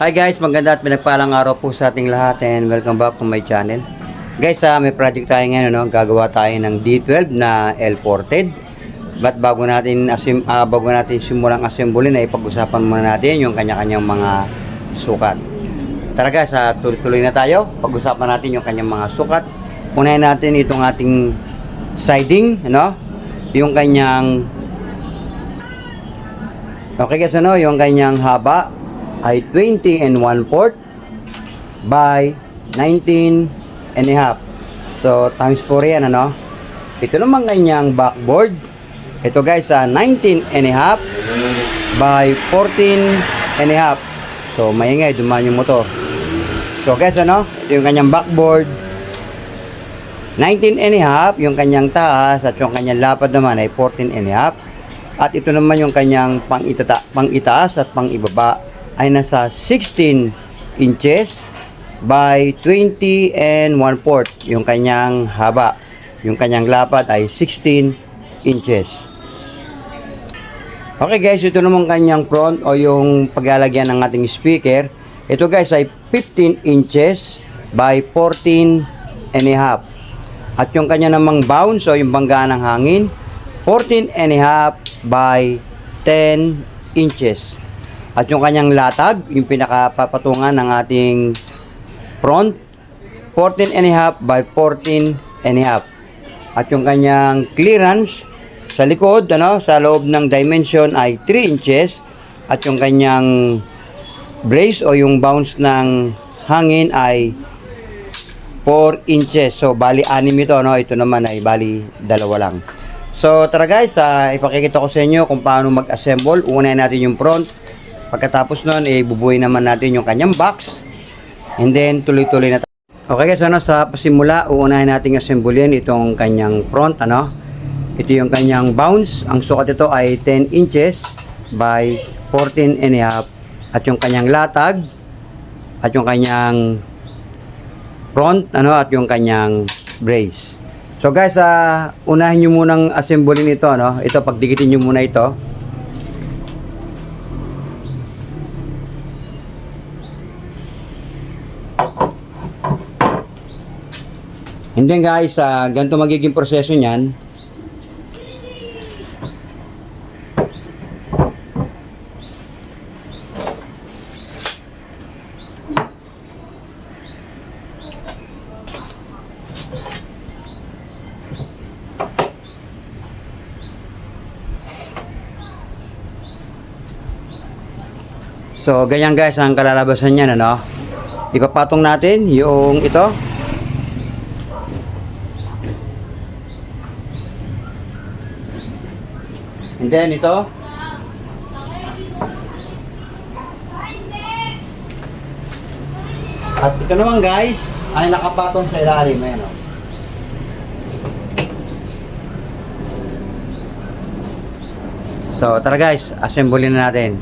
Hi guys, maganda at pinagpalang araw po sa ating lahat and welcome back to my channel. Guys, may project tayo ngayon, no? Gagawa tayo ng D12 na L-ported. But bago natin simulang assemble ay pag-usapan muna natin yung kanya-kanyang mga sukat. Tara guys, tuloy-tuloy na tayo. Pag-usapan natin yung kanyang mga sukat. Unahin natin itong ating siding, no? Yung kanyang guys, yung kanyang haba ay 20 and 1/4 by 19 and a half. So, times 4 yan, ano? Ito naman kanyang backboard. Ito guys, 19 and a half by 14 and a half. So, maingay, dumaan yung motor. So, guys, ito yung kanyang backboard. 19 and a half, yung kanyang taas, at yung kanyang lapad naman ay 14 and a half. At ito naman yung kanyang pang-itaas at pang-ibaba ay nasa 16 inches by 20 and 1/4 yung kanyang haba. Yung kanyang lapad ay 16 inches. Okay guys, ito naman kanyang front o yung paglalagyan ng ating speaker. Ito guys ay 15 inches by 14 and a half. At yung kanya namang bounce o yung banggaan ng hangin, 14 and a half by 10 inches. At yung kanyang latag, yung pinakapapatungan ng ating front, 14 and a half by 14 and a half. At yung kanyang clearance sa likod, sa loob ng dimension ay 3 inches. At yung kanyang brace o yung bounce ng hangin ay 4 inches. So, bali 6 ito, Ito naman ay bali 2 lang. So, tara guys, ipakikita ko sa inyo kung paano mag-assemble. Unahin natin yung front. Pagkatapos nun, bubuhay naman natin yung kanyang box. And then, tuloy-tuloy na tayo. Okay guys, sa pasimula, uunahin natin assemblein itong kanyang front, Ito yung kanyang bounce. Ang sukat ito ay 10 inches by 14 and a half. At yung kanyang latag, at yung kanyang front, at yung kanyang brace. So guys, unahin nyo munang assemblein ito, Ito, pagdikitin nyo muna ito. And then guys, ganito magiging proseso niyan. So, ganyan guys ang kalalabasan niyan, Ipapatong natin yung ito. And then ito. At ito naman guys ay nakapatong sa ilalim. Ayan, So tara guys, assemble na natin.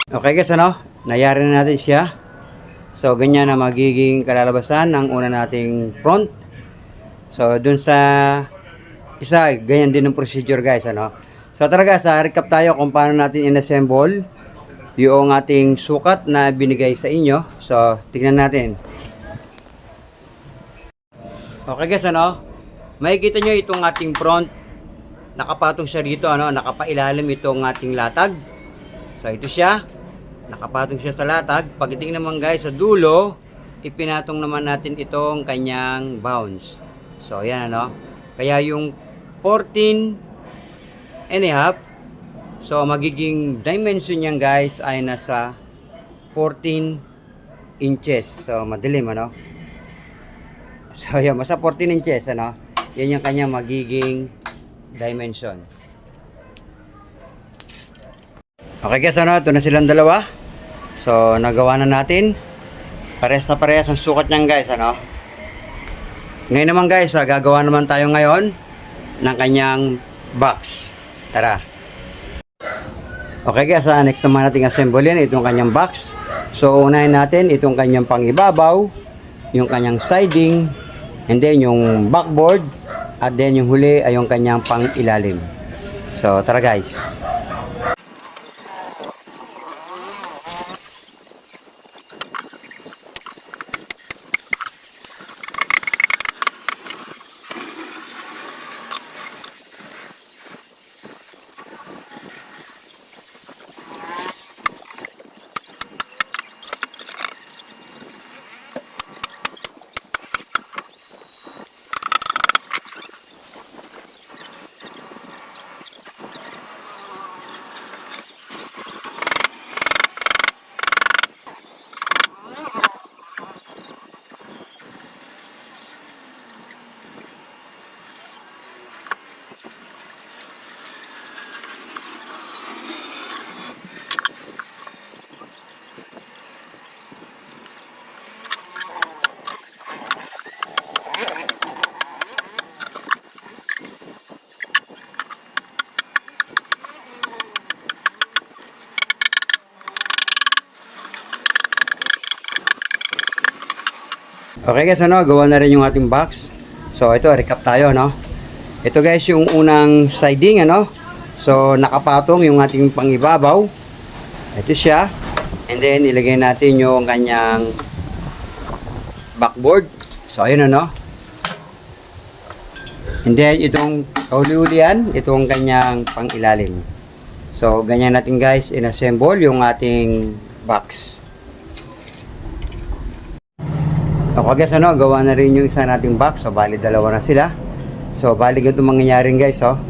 Okay guys, nayari na natin siya. So, ganyan na magiging kalalabasan ng una nating front. So, dun sa isa, ganyan din ang procedure guys, So, tara guys, recap tayo kung paano natin in-assemble yung ating sukat na binigay sa inyo. So, tingnan natin. Okay guys, ano? Makikita nyo itong ating front. Nakapatong siya dito, ano? Nakapailalim itong ating latag. So, ito siya. Nakapatong siya sa latag. Pagdating naman guys sa dulo, ipinatong naman natin itong kanyang bounce. So, ayan, ano? Kaya yung 14 and a half, so magiging dimension niyan guys ay nasa 14 inches. So madilim, ano? So yan, basta 14 inches, ano? Yan yung kanya magiging dimension. Okay guys, ano? Ito na silang dalawa. So nagawa na natin. Parehas na parehas ang sukat niyan guys, ano? Ngayon naman guys, gagawa naman tayo ngayon ng kanyang box. Tara. Okay guys, next naman natin assemble yan, itong kanyang box. So unahin natin itong kanyang pangibabaw, yung kanyang siding, and then yung backboard, at then yung huli ay yung kanyang pangilalim. So tara guys. Okay guys, ano, gawa na rin yung ating box. So ito, recap tayo, no. Ito guys yung unang siding, ano. So nakapatong yung ating pangibabaw. Ito siya. And then ilagay natin yung kanyang backboard. So ayun, ano. And then itong kauli-ulian, itong kanyang pangilalim. So ganyan natin guys inassemble yung ating box. Okay guys, ano, gawa na rin yung isa nating box. So bali dalawa na sila. So bali ganito mangyayari guys, oh.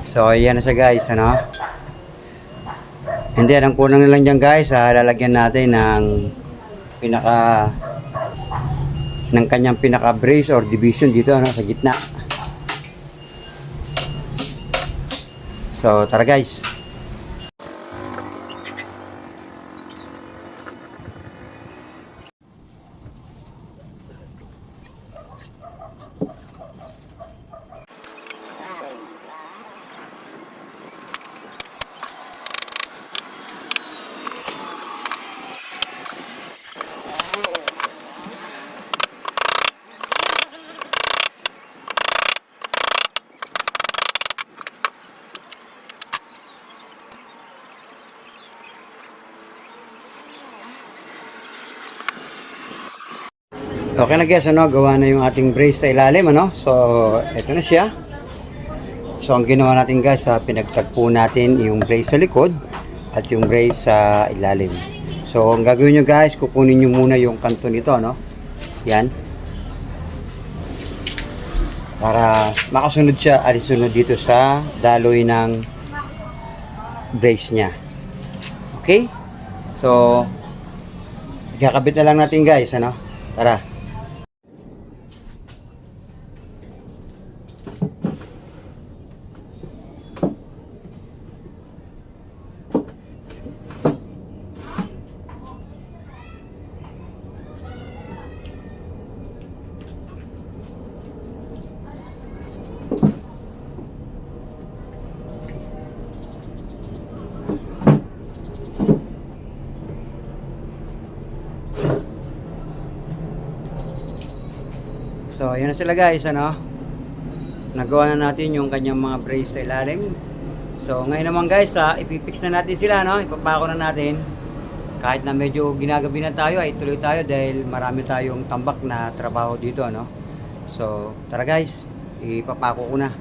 So ayan na siya guys, ano. And then ang kulang na lang dyan guys, lalagyan natin ng ng kanyang pinaka brace or division dito, ano, sa gitna. So tara guys. Okay na guys, ano, gawa na yung ating brace sa ilalim, ano. So ito na siya. So ang ginawa natin guys, pinagtagpo natin yung brace sa likod at yung brace sa ilalim. So ang gagawin nyo guys, kukunin nyo muna yung kanto nito, no. Yan. Para makasunod siya, alisunod dito sa daloy ng brace nya. Okay? So ikakabit na lang natin guys, ano. Tara. So, yun na sila guys, ano. Nagawa na natin yung kanyang mga brace sa ilalim. So, ngayon naman guys, ipipix na natin sila, no? Ipapako na natin. Kahit na medyo ginagabi na tayo, ay tuloy tayo dahil marami tayong tambak na trabaho dito, ano. So, tara guys, ipapako ko na.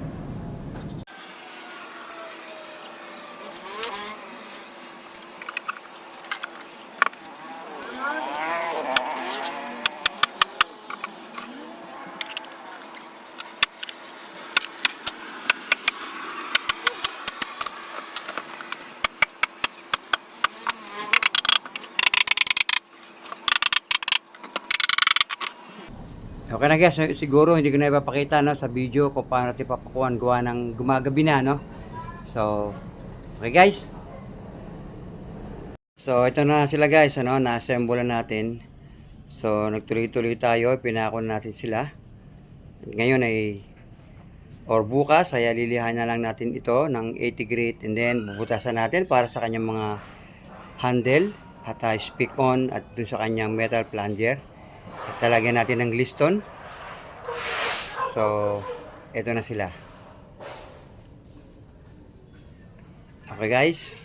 Okay na guys, siguro hindi ko na ipapakita, no, sa video kung paano natin papakuan gawa ng gumagabi na, no. So, okay guys. So, ito na sila guys, ano, na-assemble na natin. So, nagtuloy-tuloy tayo, pinako na natin sila. Ngayon ay bukas ay lilihan na lang natin ito ng 80 grit and then bubutasan natin para sa kanyang mga handle at speak on at dun sa kanyang metal plunger. At talagyan natin ng liston. So, ito na sila. Okay guys.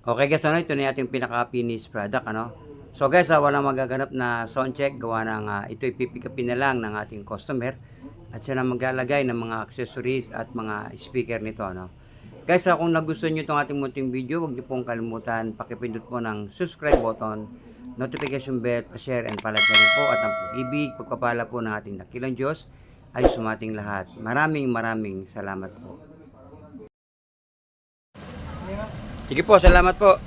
Okay guys, ano, ito na ating pinaka-finish product, ano. So guys, walang magaganap na sound check gawa ng ito ipipick upin na lang ng ating customer at siya na maglalagay ng mga accessories at mga speaker nito, ano. Guys, kung nagustuhan nyo itong ating munting video, huwag nyo pong kalimutan pakipindot po ng subscribe button, notification bell, share and palike na rin po at ang pag-ibig, pagpapala po ng ating dakilang Diyos ay sumating lahat. Maraming salamat po. Sige po, salamat po.